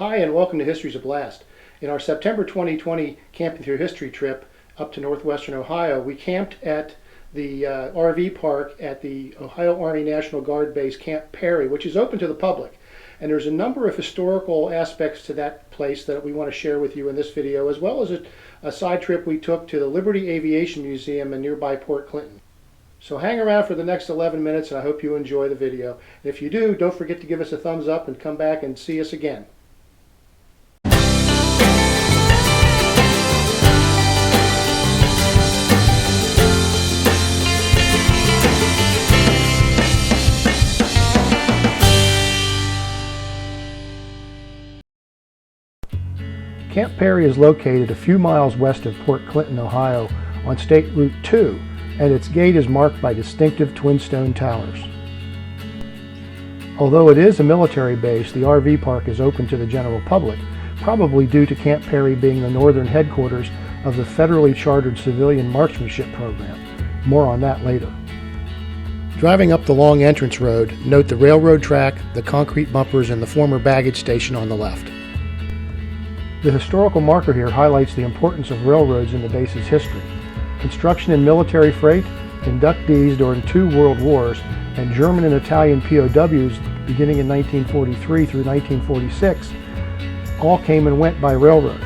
Hi, and welcome to History's a Blast. In our September 2020 Camping Through History trip up to northwestern Ohio, we camped at the RV park at the Ohio Army National Guard Base Camp Perry, which is open to the public. And there's a number of historical aspects to that place that we want to share with you in this video, as well as a side trip we took to the Liberty Aviation Museum in nearby Port Clinton. So hang around for the next 11 minutes, and I hope you enjoy the video. And if you do, don't forget to give us a thumbs up and come back and see us again. Camp Perry is located a few miles west of Port Clinton, Ohio, on State Route 2, and its gate is marked by distinctive twin stone towers. Although it is a military base, the RV park is open to the general public, probably due to Camp Perry being the northern headquarters of the federally chartered civilian marksmanship program. More on that later. Driving up the long entrance road, note the railroad track, the concrete bumpers, and the former baggage station on the left. The historical marker here highlights the importance of railroads in the base's history. Construction and military freight, inductees during 2 world wars, and German and Italian POWs beginning in 1943 through 1946 all came and went by railroad.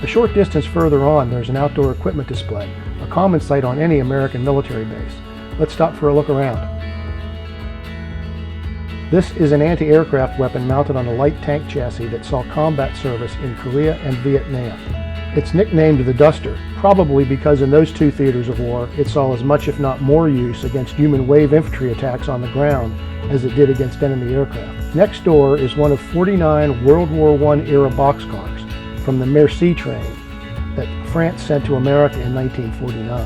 A short distance further on, there's an outdoor equipment display, a common sight on any American military base. Let's stop for a look around. This is an anti-aircraft weapon mounted on a light tank chassis that saw combat service in Korea and Vietnam. It's nicknamed the Duster, probably because in those 2 theaters of war it saw as much if not more use against human wave infantry attacks on the ground as it did against enemy aircraft. Next door is one of 49 World War I era boxcars from the Merci train that France sent to America in 1949.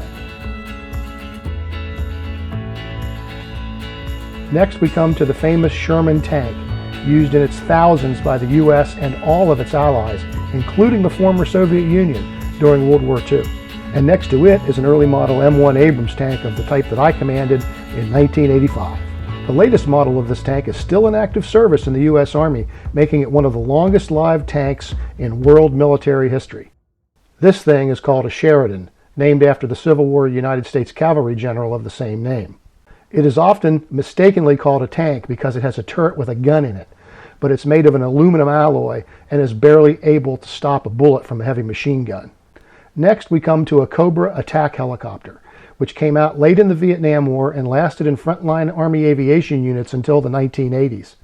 Next we come to the famous Sherman tank, used in its thousands by the U.S. and all of its allies, including the former Soviet Union during World War II. And next to it is an early model M1 Abrams tank of the type that I commanded in 1985. The latest model of this tank is still in active service in the U.S. Army, making it one of the longest lived tanks in world military history. This thing is called a Sheridan, named after the Civil War United States cavalry general of the same name. It is often mistakenly called a tank because it has a turret with a gun in it, but it's made of an aluminum alloy and is barely able to stop a bullet from a heavy machine gun. Next we come to a Cobra attack helicopter, which came out late in the Vietnam War and lasted in frontline Army aviation units until the 1980s.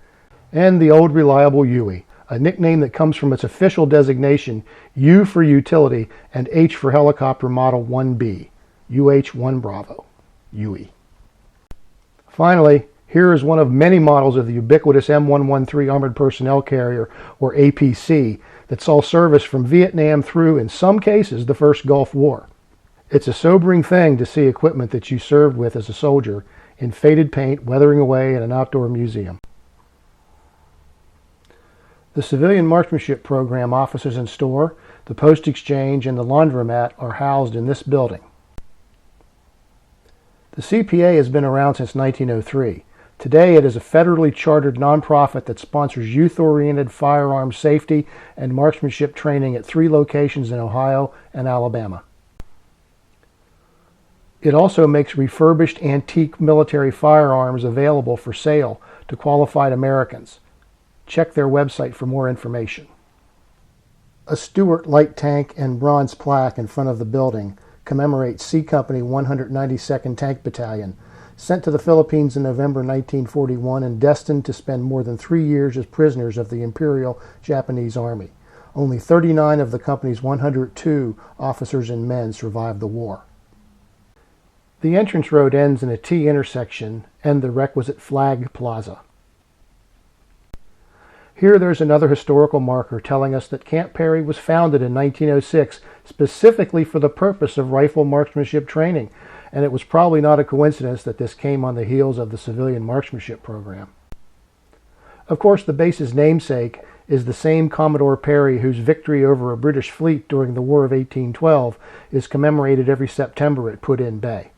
And the old reliable Huey, a nickname that comes from its official designation, U for utility and H for helicopter model 1B, UH-1 Bravo, Huey. Finally, here is one of many models of the ubiquitous M113 Armored Personnel Carrier, or APC, that saw service from Vietnam through, in some cases, the first Gulf War. It's a sobering thing to see equipment that you served with as a soldier in faded paint weathering away in an outdoor museum. The Civilian Marksmanship Program offices and store, the post exchange, and the laundromat are housed in this building. The CPA has been around since 1903. Today it is a federally chartered nonprofit that sponsors youth-oriented firearms safety and marksmanship training at 3 locations in Ohio and Alabama. It also makes refurbished antique military firearms available for sale to qualified Americans. Check their website for more information. A Stuart light tank and bronze plaque in front of the building commemorates C Company 192nd Tank Battalion, sent to the Philippines in November 1941 and destined to spend more than 3 years as prisoners of the Imperial Japanese Army. Only 39 of the company's 102 officers and men survived the war. The entrance road ends in a T intersection and the requisite flag plaza. Here there's another historical marker telling us that Camp Perry was founded in 1906 specifically for the purpose of rifle marksmanship training, and it was probably not a coincidence that this came on the heels of the civilian marksmanship program. Of course, the base's namesake is the same Commodore Perry whose victory over a British fleet during the War of 1812 is commemorated every September at Put-in Bay.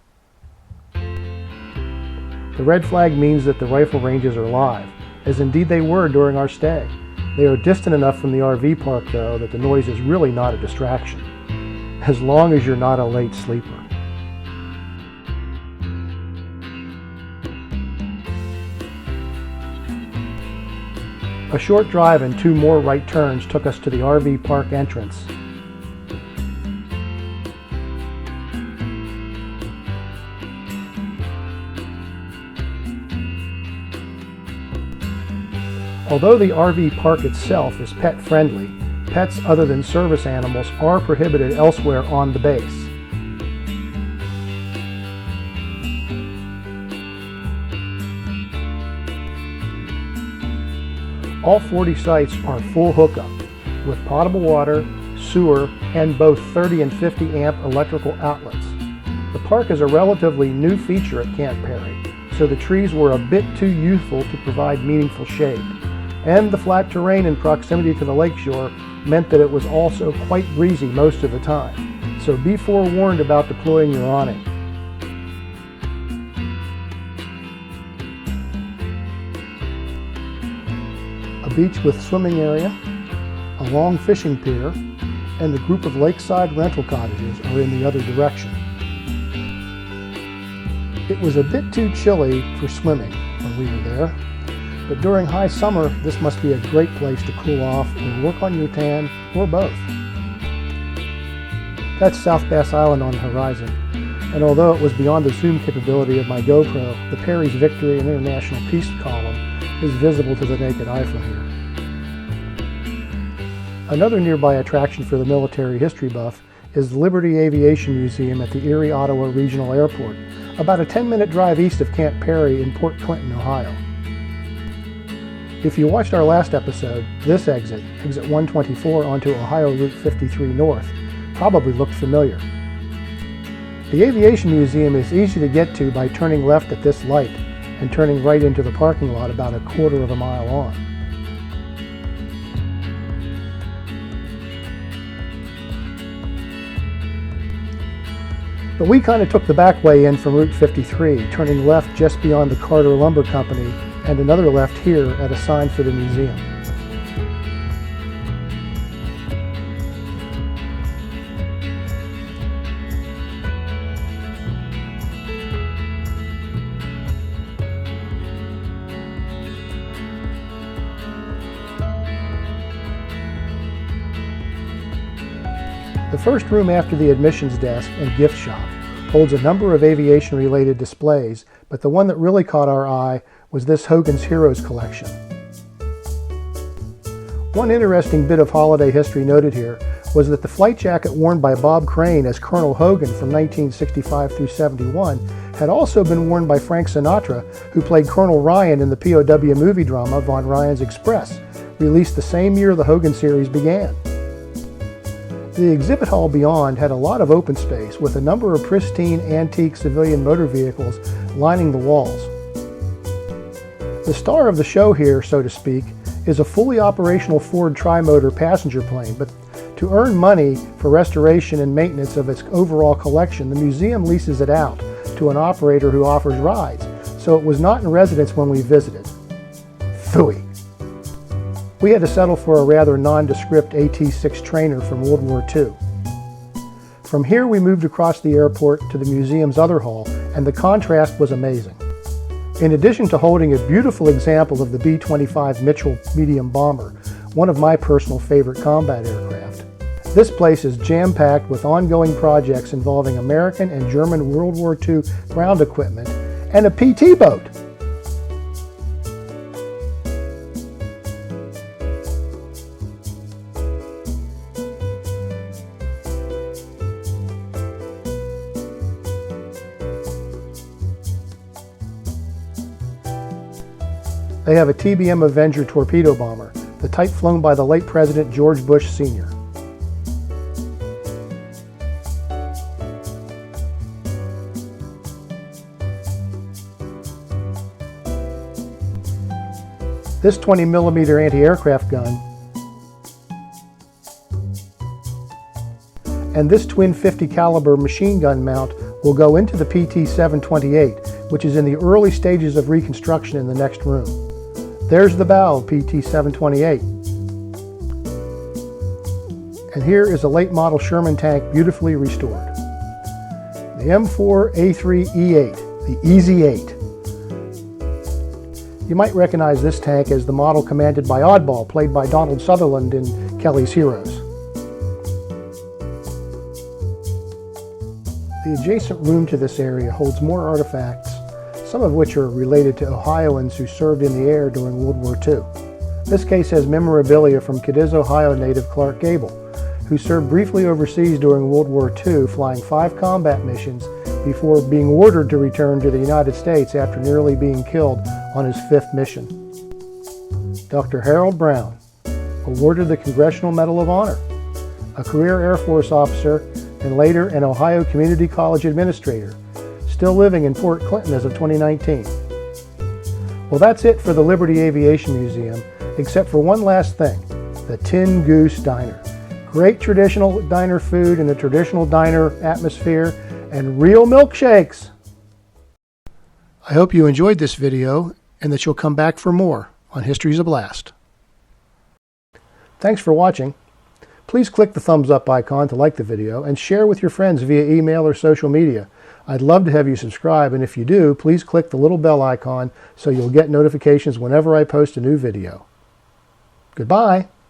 The red flag means that the rifle ranges are live, as indeed they were during our stay. They are distant enough from the RV park, though, that the noise is really not a distraction, as long as you're not a late sleeper. A short drive and 2 more right turns took us to the RV park entrance. Although the RV park itself is pet-friendly, pets other than service animals are prohibited elsewhere on the base. All 40 sites are full hookup, with potable water, sewer, and both 30 and 50 amp electrical outlets. The park is a relatively new feature at Camp Perry, so the trees were a bit too youthful to provide meaningful shade. And the flat terrain and proximity to the lakeshore meant that it was also quite breezy most of the time, so be forewarned about deploying your awning. A beach with swimming area, a long fishing pier, and a group of lakeside rental cottages are in the other direction. It was a bit too chilly for swimming when we were there, but during high summer, this must be a great place to cool off or work on your tan, or both. That's South Bass Island on the horizon, and although it was beyond the zoom capability of my GoPro, the Perry's Victory and International Peace column is visible to the naked eye from here. Another nearby attraction for the military history buff is the Liberty Aviation Museum at the Erie, Ottawa Regional Airport, about a 10-minute drive east of Camp Perry in Port Clinton, Ohio. If you watched our last episode, this exit 124 onto Ohio Route 53 North, probably looked familiar. The Aviation Museum is easy to get to by turning left at this light and turning right into the parking lot about a quarter of a mile on. But we kind of took the back way in from Route 53, turning left just beyond the Carter Lumber Company and another left here at a sign for the museum. The first room after the admissions desk and gift shop holds a number of aviation-related displays, but the one that really caught our eye was this Hogan's Heroes collection. One interesting bit of holiday history noted here was that the flight jacket worn by Bob Crane as Colonel Hogan from 1965 through 71 had also been worn by Frank Sinatra, who played Colonel Ryan in the POW movie drama Von Ryan's Express, released the same year the Hogan series began. The exhibit hall beyond had a lot of open space with a number of pristine antique civilian motor vehicles lining the walls. The star of the show here, so to speak, is a fully operational Ford tri-motor passenger plane, but to earn money for restoration and maintenance of its overall collection, the museum leases it out to an operator who offers rides, so it was not in residence when we visited. Phooey! We had to settle for a rather nondescript AT-6 trainer from World War II. From here we moved across the airport to the museum's other hall, and the contrast was amazing. In addition to holding a beautiful example of the B-25 Mitchell medium bomber, one of my personal favorite combat aircraft, this place is jam-packed with ongoing projects involving American and German World War II ground equipment and a PT boat. They have a TBM Avenger torpedo bomber, the type flown by the late President George Bush Sr. This 20mm anti-aircraft gun and this twin 50 caliber machine gun mount will go into the PT-728, which is in the early stages of reconstruction in the next room. There's the bow of PT-728, And here is a late model Sherman tank beautifully restored. The M4A3E8, the Easy 8. You might recognize this tank as the model commanded by Oddball, played by Donald Sutherland in Kelly's Heroes. The adjacent room to this area holds more artifacts, some of which are related to Ohioans who served in the air during World War II. This case has memorabilia from Cadiz, Ohio native Clark Gable, who served briefly overseas during World War II, flying 5 combat missions before being ordered to return to the United States after nearly being killed on his 5th mission. Dr. Harold Brown, awarded the Congressional Medal of Honor, a career Air Force officer and later an Ohio Community College administrator, still living in Port Clinton as of 2019. Well, that's it for the Liberty Aviation Museum, except for one last thing, the Tin Goose Diner. Great traditional diner food in a traditional diner atmosphere and real milkshakes. I hope you enjoyed this video and that you'll come back for more on History's a Blast. Thanks for watching. Please click the thumbs up icon to like the video and share with your friends via email or social media. I'd love to have you subscribe, and if you do, please click the little bell icon so you'll get notifications whenever I post a new video. Goodbye.